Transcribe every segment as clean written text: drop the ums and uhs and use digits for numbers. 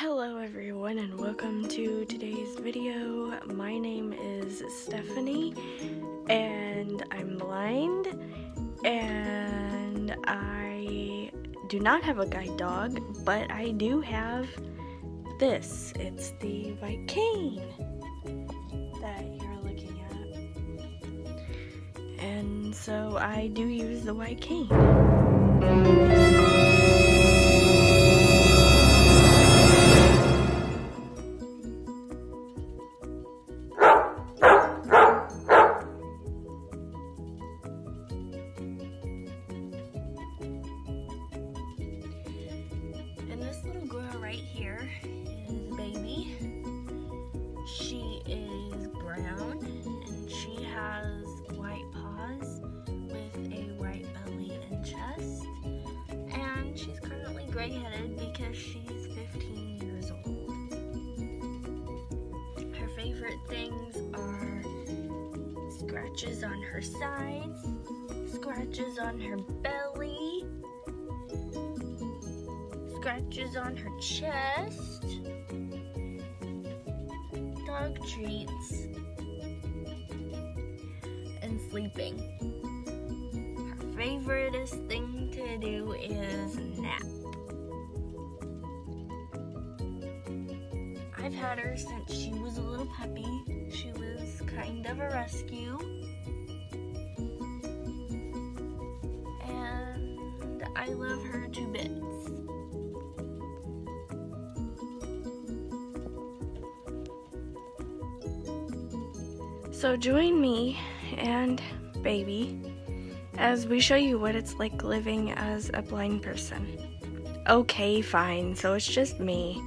Hello everyone and welcome to today's video. My name is Stephanie and I'm blind and I do not have a guide dog, but I do have this. It's the white cane that you're looking at. And so I do use the white cane. And this little girl right here is Baby. She is brown and she has white paws with a white belly and chest. And she's currently gray-headed because she's 15 years old. Her favorite things are scratches on her sides, scratches on her belly, scratches on her chest, dog treats, and sleeping. Her favoriteest thing to do is nap. I've had her since she was a little puppy. She was kind of a rescue. And I love her to bits. So join me and Baby as we show you what it's like living as a blind person. Okay, fine, so it's just me,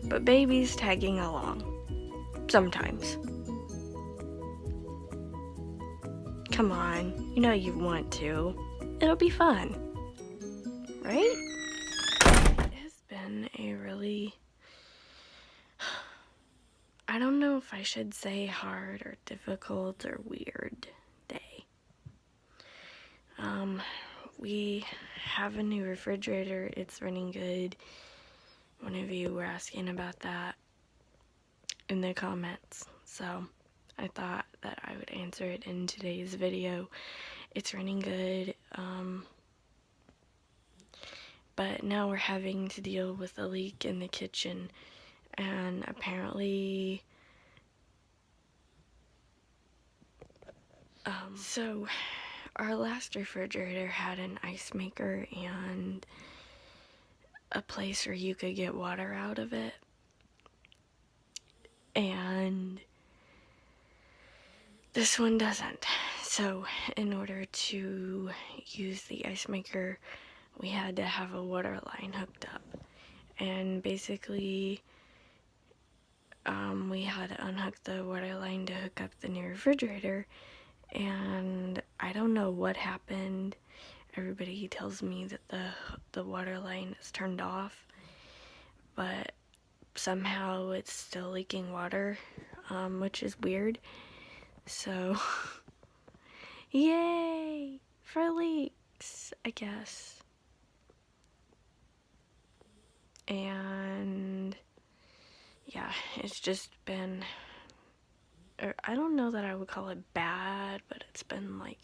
but Baby's tagging along. Sometimes. Come on, you know you want to. It'll be fun, right? It has been a really... I don't know if I should say hard or difficult or weird day. We have a new refrigerator. It's running good. One of you were asking about that in the comments, so I thought that I would answer it in today's video. It's running good, but now we're having to deal with a leak in the kitchen, and apparently so our last refrigerator had an ice maker and a place where you could get water out of it, and this one doesn't. So in order to use the ice maker, we had to have a water line hooked up, and basically we had to unhook the water line to hook up the new refrigerator, and I don't know what happened. Everybody tells me that the water line is turned off, but somehow it's still leaking water, which is weird. So yay for leaks, I guess. And yeah, it's just been, I don't know that I would call it bad, but it's been like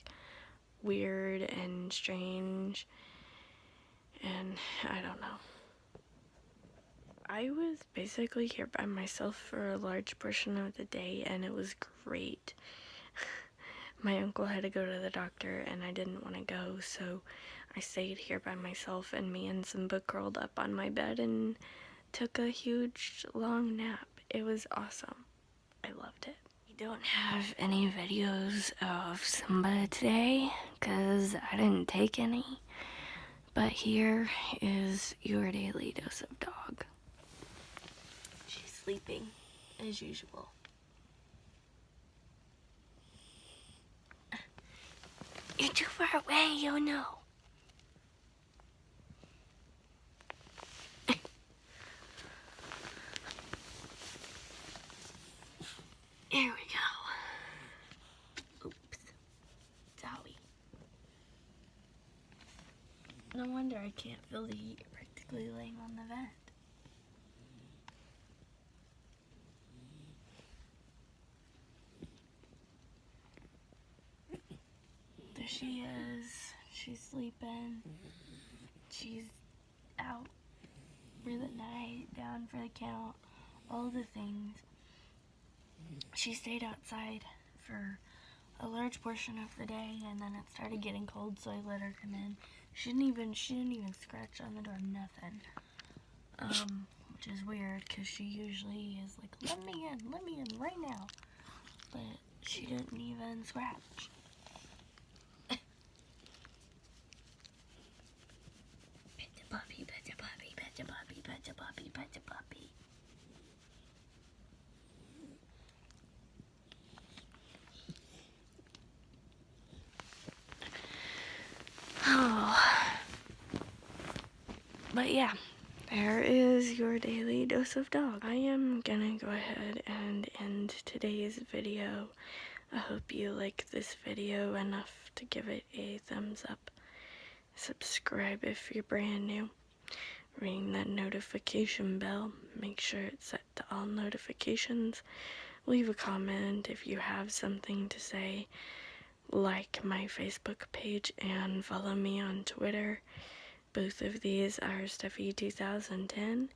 weird and strange, and I don't know. I was basically here by myself for a large portion of the day, and it was great. My uncle had to go to the doctor, and I didn't want to go, so I stayed here by myself, and me and Simba curled up on my bed and took a huge, long nap. It was awesome. I loved it. We don't have any videos of Simba today, because I didn't take any, but here is your daily dose of dog. She's sleeping, as usual. You're too far away, you'll know. Here we go. Oops. Sorry. No wonder I can't feel the heat. You're practically laying on the vent. she is. She's sleeping. She's out for the night, down for the count, all the things. She stayed outside for a large portion of the day, and then it started getting cold, so I let her come in. She didn't even scratch on the door, nothing. Which is weird, because she usually is like, let me in right now. But she didn't even scratch. Pet the puppy, pet the puppy, pet the puppy, pet the puppy, pet the puppy. Oh. But yeah, there is your daily dose of dog. I am gonna go ahead and end today's video. I hope you like this video enough to give it a thumbs up. Subscribe if you're brand new. Ring that notification bell. Make sure it's set to all notifications. Leave a comment if you have something to say. Like my Facebook page and follow me on Twitter. Both of these are Steffi2010.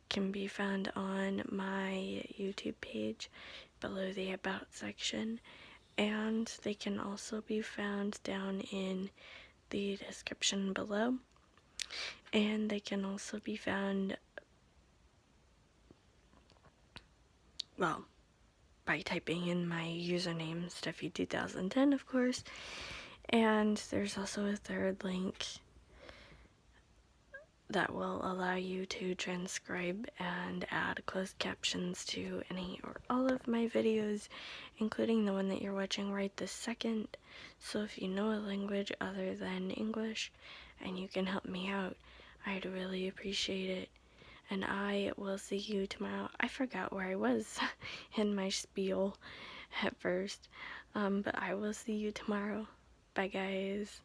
Can be found on my YouTube page below the About section. And they can also be found down in the description below. And they can also be found, well, by typing in my username, Steffi2010, of course. And there's also a third link that will allow you to transcribe and add closed captions to any or all of my videos, including the one that you're watching right this second. So if you know a language other than English and you can help me out, I'd really appreciate it. And I will see you tomorrow. I forgot where I was in my spiel at first, but I will see you tomorrow. Bye, guys.